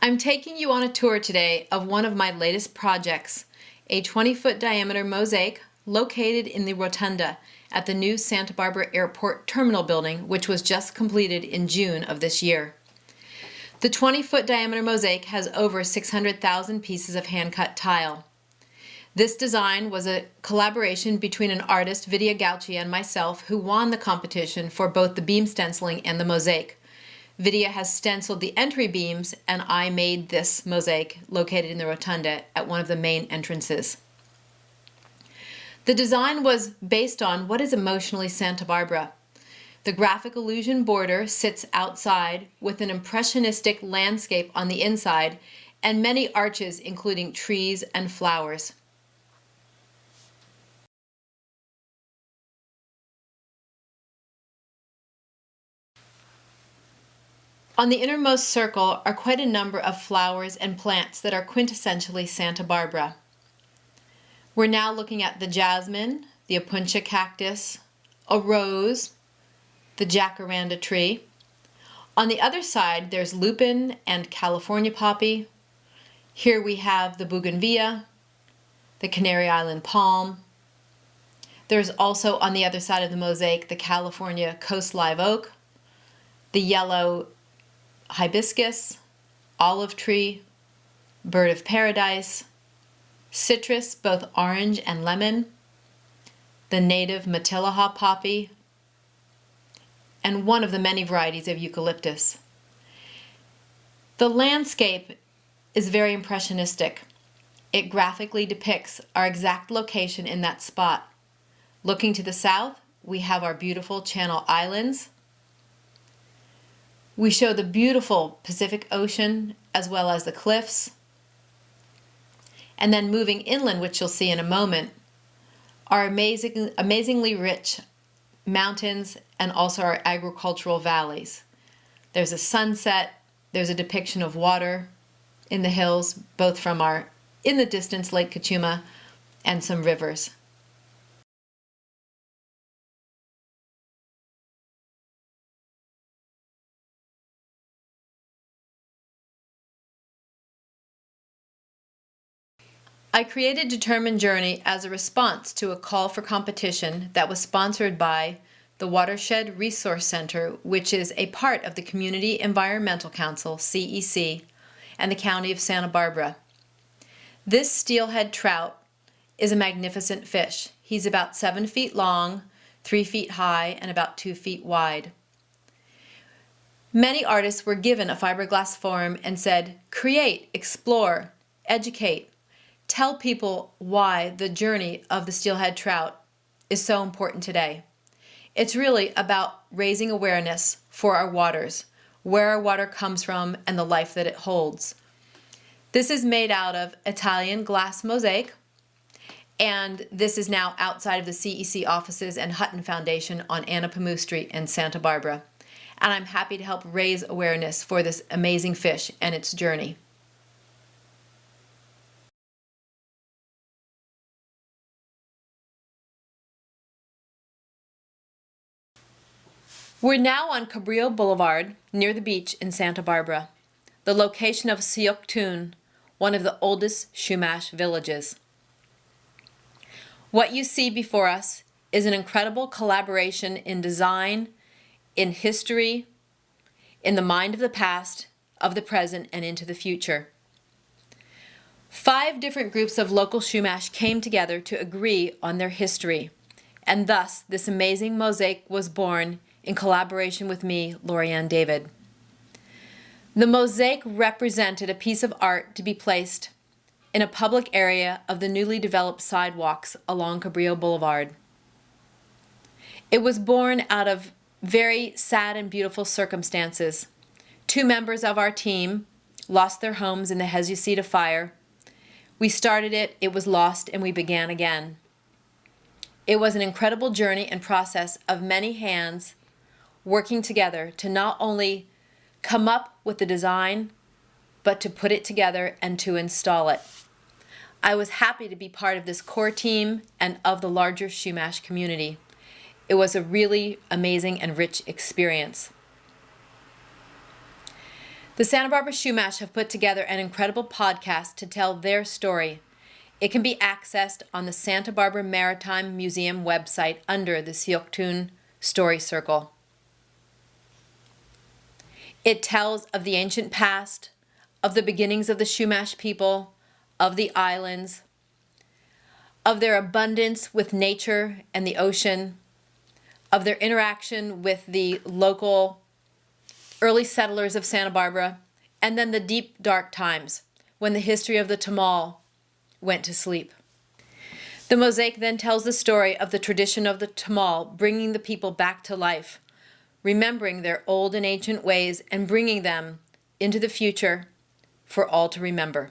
I'm taking you on a tour today of one of my latest projects, a 20-foot diameter mosaic located in the rotunda at the new Santa Barbara Airport Terminal building, which was just completed in June of this year. The 20-foot diameter mosaic has over 600,000 pieces of hand-cut tile. This design was a collaboration between an artist, Vidya Gauchi, and myself, who won the competition for both the beam stenciling and the mosaic. Vidya has stenciled the entry beams, and I made this mosaic located in the rotunda at one of the main entrances. The design was based on what is emotionally Santa Barbara. The graphic illusion border sits outside with an impressionistic landscape on the inside and many arches including trees and flowers. On the innermost circle are quite a number of flowers and plants that are quintessentially Santa Barbara. We're now looking at the jasmine, the opuntia cactus, a rose, the jacaranda tree. On the other side, there's lupin and California poppy. Here we have the bougainvillea, the Canary Island palm. There's also on the other side of the mosaic the California coast live oak, the yellow hibiscus, olive tree, bird of paradise, citrus, both orange and lemon, the native Matilaha poppy, and one of the many varieties of eucalyptus. The landscape is very impressionistic. It graphically depicts our exact location in that spot. Looking to the south, we have our beautiful Channel Islands. We show the beautiful Pacific Ocean as well as the cliffs. And then moving inland, which you'll see in a moment, are amazingly rich mountains and also our agricultural valleys. There's a sunset, there's a depiction of water in the hills, both from our, in the distance, Lake Cachuma, and some rivers. I created Determined Journey as a response to a call for competition that was sponsored by the Watershed Resource Center, which is a part of the Community Environmental Council, CEC, and the County of Santa Barbara. This steelhead trout is a magnificent fish. He's about 7 feet long, 3 feet high, and about 2 feet wide. Many artists were given a fiberglass form and said, create, explore, educate, tell people why the journey of the steelhead trout is so important today. It's really about raising awareness for our waters, where our water comes from, and the life that it holds. This is made out of Italian glass mosaic, and this is now outside of the CEC offices and Hutton Foundation on Anapamu Street in Santa Barbara. And I'm happy to help raise awareness for this amazing fish and its journey. We're now on Cabrillo Boulevard, near the beach in Santa Barbara, the location of Siyoktun, one of the oldest Chumash villages. What you see before us is an incredible collaboration in design, in history, in the mind of the past, of the present, and into the future. 5 different groups of local Chumash came together to agree on their history, and thus this amazing mosaic was born in collaboration with me, Lorianne David. The mosaic represented a piece of art to be placed in a public area of the newly developed sidewalks along Cabrillo Boulevard. It was born out of very sad and beautiful circumstances. 2 members of our team lost their homes in the Jesucita fire. We started it, it was lost, and we began again. It was an incredible journey and process of many hands working together to not only come up with the design, but to put it together and to install it. I was happy to be part of this core team and of the larger Chumash community. It was a really amazing and rich experience. The Santa Barbara Shumash have put together an incredible podcast to tell their story. It can be accessed on the Santa Barbara Maritime Museum website under the Sioctun Story Circle. It tells of the ancient past, of the beginnings of the Shumash people, of the islands, of their abundance with nature and the ocean, of their interaction with the local early settlers of Santa Barbara, and then the deep, dark times when the history of the Tamal went to sleep. The Mosaic then tells the story of the tradition of the Tamal bringing the people back to life, remembering their old and ancient ways and bringing them into the future for all to remember.